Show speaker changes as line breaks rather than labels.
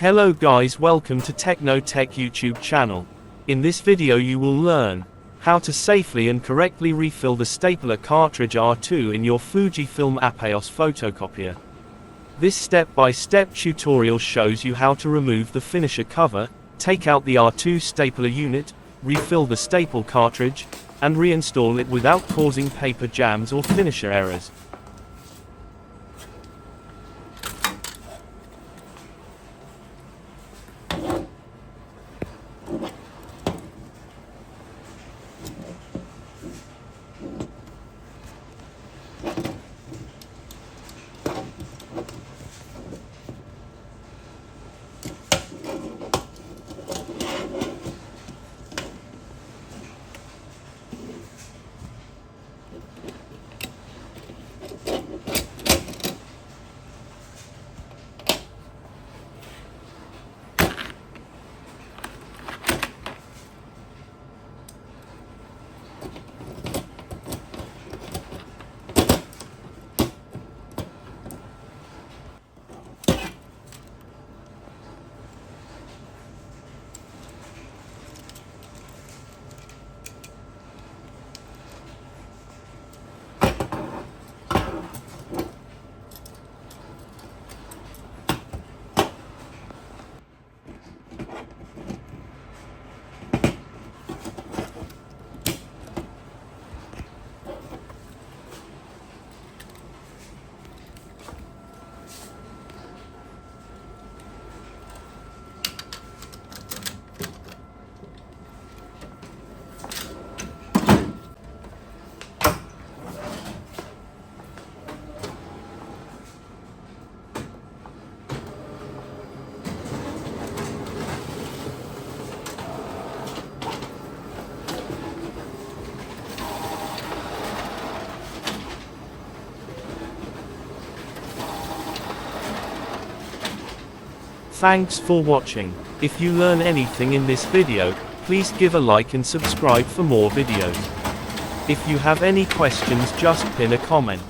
Hello guys, welcome to Techno Tech YouTube channel. In this video you will learn how to safely and correctly refill the Stapler Cartridge R2 in your Fujifilm Apeos photocopier. This step-by-step tutorial shows you how to remove the finisher cover, take out the R2 stapler unit, refill the staple cartridge, and reinstall it without causing paper jams or finisher errors. Thanks for watching. If you learn anything in this video, please give a like and subscribe for more videos. If you have any questions, just pin a comment.